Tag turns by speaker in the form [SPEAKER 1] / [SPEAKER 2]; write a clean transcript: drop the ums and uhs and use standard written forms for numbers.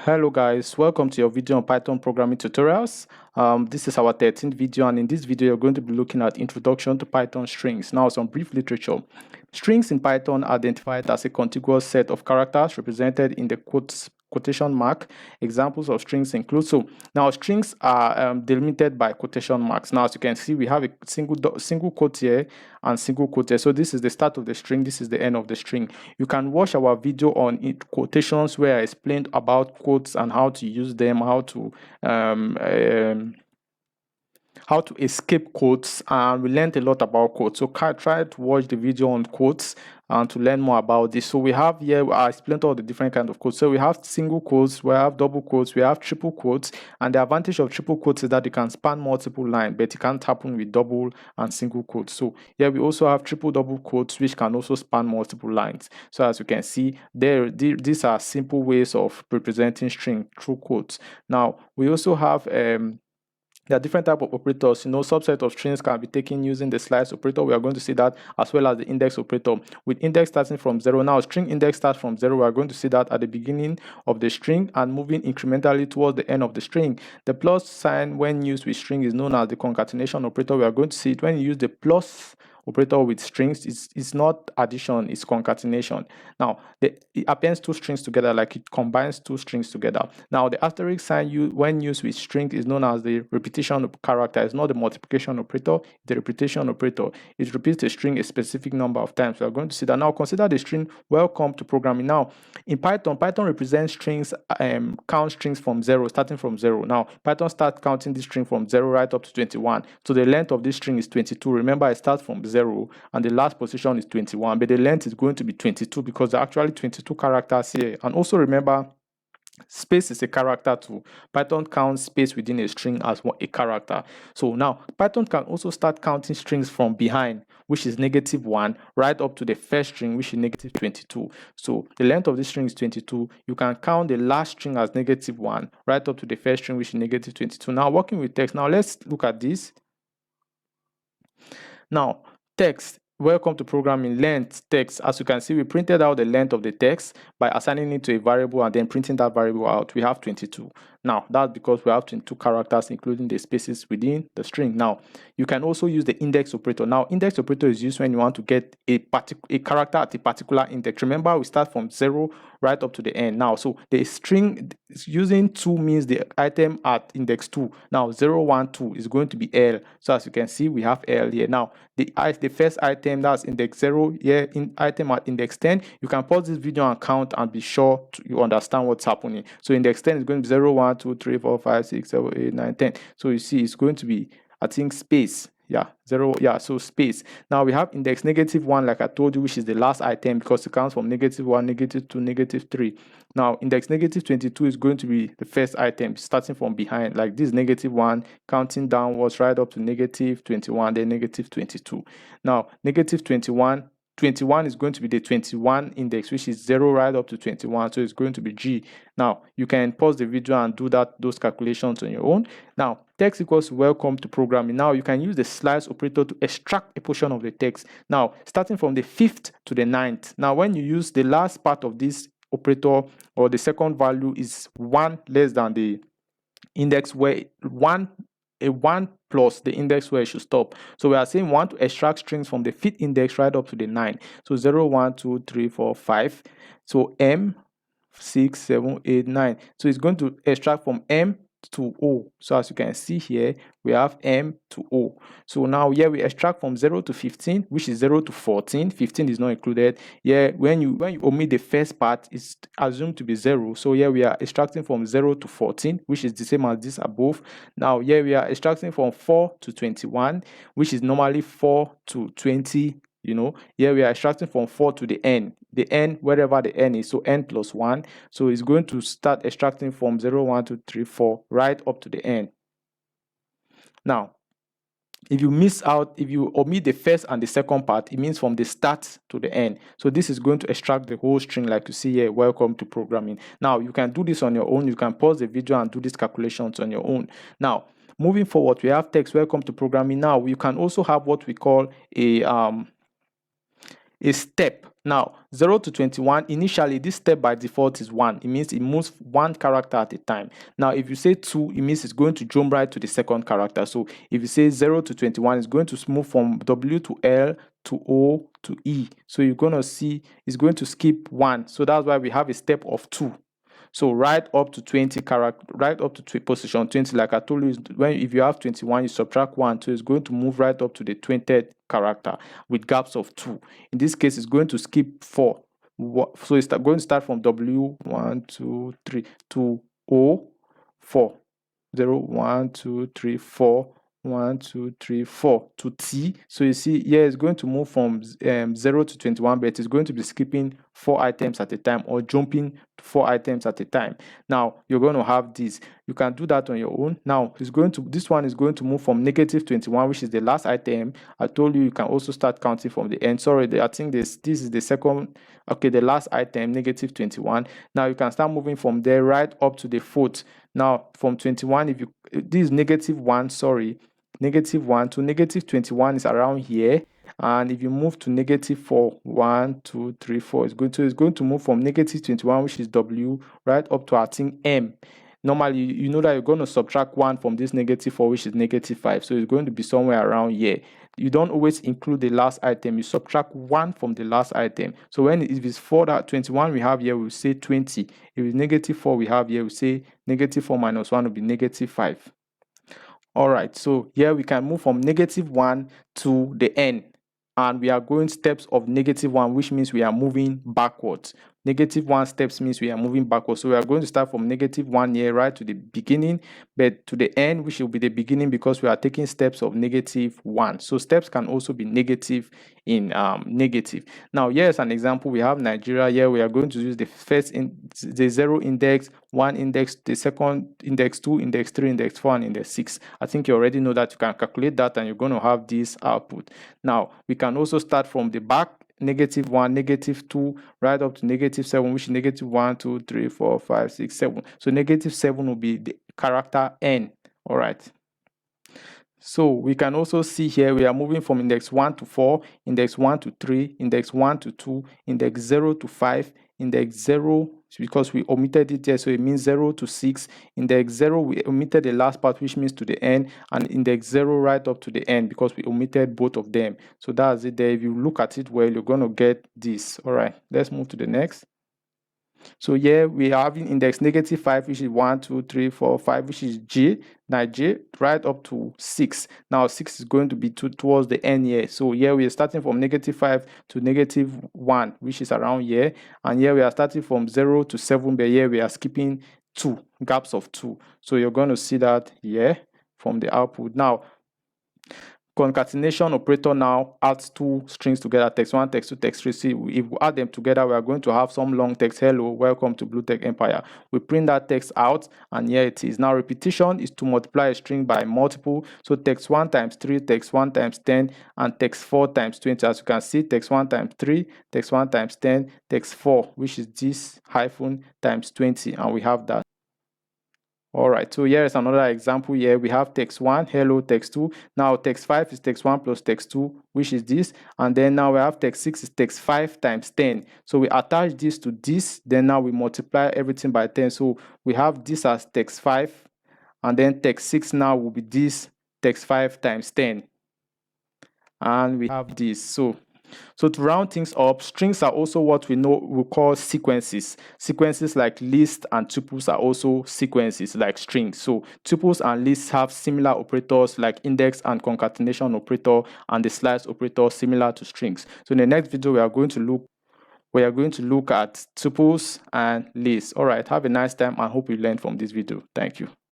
[SPEAKER 1] Hello guys, welcome to your video on Python programming tutorials. This is our 13th video, and in this video you're going to be looking at introduction to Python strings. Now, some brief literature. Strings in Python are identified as a contiguous set of characters represented in the quotation mark. Examples of strings include, so now strings are delimited by quotation marks. Now, as you can see, we have a single quote here and single quote here. So this is the start of the string, this is the end of the string. You can watch our video on quotations where I explained about quotes and how to use them, how to escape quotes, and we learned a lot about quotes. So try to watch the video on quotes and to learn more about this. So we have here, I explained all the different kind of quotes. So we have single quotes, we have double quotes, we have triple quotes, and the advantage of triple quotes is that you can span multiple lines, but it can't happen with double and single quotes. So here we also have triple double quotes, which can also span multiple lines. So as you can see there, these are simple ways of representing string through quotes. Now we also have there are different types of operators. Subset of strings can be taken using the slice operator. We are going to see that, as well as the index operator. With index starting from 0, now string index starts from 0. We are going to see that at the beginning of the string and moving incrementally towards the end of the string. The plus sign when used with string is known as the concatenation operator. We are going to see it when you use the plus operator with strings. It's not addition, it's concatenation. Now it appends two strings together, like it combines two strings together. Now the asterisk sign when used with string is known as the repetition of character. It's not the multiplication operator, the repetition operator. It repeats a string a specific number of times. We are going to see that. Now consider the string welcome to programming. Now in Python represents strings, count strings from 0, starting from 0. Now Python starts counting this string from 0 right up to 21. So the length of this string is 22. Remember, it starts from 0 and the last position is 21, but the length is going to be 22 because there are actually 22 characters here. And also remember, space is a character too. Python counts space within a string as a character. So now Python can also start counting strings from behind, which is -1, right up to the first string, which is -22. So the length of this string is 22. You can count the last string as -1 right up to the first string, which is -22. Now working with text, now let's look at this. Now text, welcome to programming. Length text, as you can see, we printed out the length of the text by assigning it to a variable and then printing that variable out. We have 22. Now that's because we have 22 characters, including the spaces within the string. Now you can also use the index operator. Now index operator is used when you want to get a character at a particular index. Remember, we start from 0 right up to the end. Now so the string using 2 means the item at index 2. Now 0, 1, 2 is going to be L. So as you can see, we have L here. Now the first item, that's index 0 here, item at index 10. You can pause this video and count and be sure you understand what's happening. So index 10 is going to be 0, 1, 2, 3, 4, 5, 6, 7, 8, 9, 10. So you see it's going to be, I think, space. Yeah, 0, yeah, so space. Now we have index -1, like I told you, which is the last item because it counts from -1, -2, -3. Now index -22 is going to be the first item starting from behind, like this -1, counting downwards right up to -21, then -22. Now -21 is going to be the 21 index, which is 0 right up to 21. So it's going to be G. Now you can pause the video and do those calculations on your own. Now text equals welcome to programming. Now you can use the slice operator to extract a portion of the text. Now starting from the 5th to the 9th. Now when you use the last part of this operator, or the second value is 1 less than the index where a 1 plus the index where it should stop. So we are saying we want to extract strings from the 5th index right up to the 9. So 0, 1, 2, 3, 4, 5. So M, 6, 7, 8, 9. So it's going to extract from M to O. So as you can see here, we have M to O. So now here we extract from 0 to 15, which is 0 to 14. 15 is not included. Here when you omit the first part, it's assumed to be 0. So here we are extracting from 0 to 14, which is the same as this above. Now here we are extracting from 4 to 21, which is normally 4 to 20. Here we are extracting from 4 to the n, wherever the n is, so n plus 1. So it's going to start extracting from 0, 1, 2, 3, 4 right up to the n. Now if you omit the first and the second part, it means from the start to the end. So this is going to extract the whole string, like you see here, welcome to programming. Now you can do this on your own. You can pause the video and do these calculations on your own. Now moving forward, we have text welcome to programming. Now you can also have what we call a step. Now 0 to 21, initially this step by default is 1. It means it moves one character at a time. Now if you say 2, it means it's going to jump right to the second character. So if you say 0 to 21, it's going to move from W to L to O to E. So you're going to see it's going to skip 1. So that's why we have a step of 2. So right up to 20 character, right up to position 20, like I told you, when if you have 21, you subtract 1, so it's going to move right up to the 20th character with gaps of 2. In this case, it's going to skip 4. So it's going to start from W 1, 2, 3 to O 4. 0, 1, 2, 3, 4. 1, 2, 3, 4 to T. So you see here it's going to move from 0 to 21, but it's going to be skipping 4 items at a time or jumping 4 items at a time. Now you're going to have this. You can do that on your own. Now this one is going to move from negative 21, which is the last item. I told you can also start counting from the end. Sorry, I think this is the second. Okay, the last item, negative 21. Now you can start moving from there right up to the 4th. Now from 21, if you this is negative 1, sorry, negative 1 to negative 21 is around here. And if you move to negative 4, 1, 2, 3, 4, it's going to move from negative 21, which is W, right up to I think M. Normally, you know that you're going to subtract 1 from this negative 4, which is negative 5. So it's going to be somewhere around here. You don't always include the last item. You subtract 1 from the last item. So if it's 21 we have here, we'll say 20. If it's negative 4 we have here, we'll say negative 4 minus 1 will be negative 5. All right, so here we can move from negative 1 to the n. And we are going steps of negative 1, which means we are moving backwards. Negative 1 steps means we are moving backwards. So we are going to start from negative 1 here right to the beginning, but to the end, which will be the beginning because we are taking steps of negative 1. So steps can also be negative in negative. Now, here's an example. We have Nigeria here. We are going to use the the 0 index, 1 index, the second index, 2 index, 3 index, 4, and index 6. I think you already know that you can calculate that and you're going to have this output. Now, we can also start from the back, negative 1, negative 2, right up to negative 7, which is negative 1, 2, 3, 4, 5, 6, 7. So negative 7 will be the character n. All right. So we can also see here we are moving from index 1 to 4, index 1 to 3, index 1 to 2, index 0 to 5, index 0 because we omitted it here, so it means 0 to 6. Index 0 we omitted the last part, which means to the end, and index 0 right up to the end because we omitted both of them. So that's it there. If you look at it well, you're going to get this. All right, let's move to the next. So here we are having index negative 5, which is 1, 2, 3, 4, 5, which is J. Now J right up to 6. Now 6 is going to be towards the end here. So here we are starting from negative 5 to negative 1, which is around here. And here we are starting from 0 to 7, but here we are skipping 2, gaps of 2. So you're going to see that here from the output. Now, concatenation operator now adds 2 strings together, text 1, text 2, text 3. See, if we add them together, we are going to have some long text. Hello, welcome to Blue Tech Empire. We print that text out, and here it is. Now, repetition is to multiply a string by multiple. So text 1 times 3, text 1 times 10, and text 4 times 20. As you can see, text 1 times 3, text 1 times 10, text 4, which is this hyphen times 20, and we have that. All right, so here is another example here. We have text 1, hello, text 2. Now text 5 is text 1 plus text 2, which is this. And then now we have text 6 is text 5 times 10. So we attach this to this. Then now we multiply everything by 10. So we have this as text 5. And then text 6 now will be this text 5 times 10. And we have this. So to round things up, strings are also what we call sequences. Sequences like lists and tuples are also sequences like strings. So tuples and lists have similar operators like index and concatenation operator, and the slice operator similar to strings. So in the next video, we are going to look at tuples and lists. All right, have a nice time and hope you learned from this video. Thank you.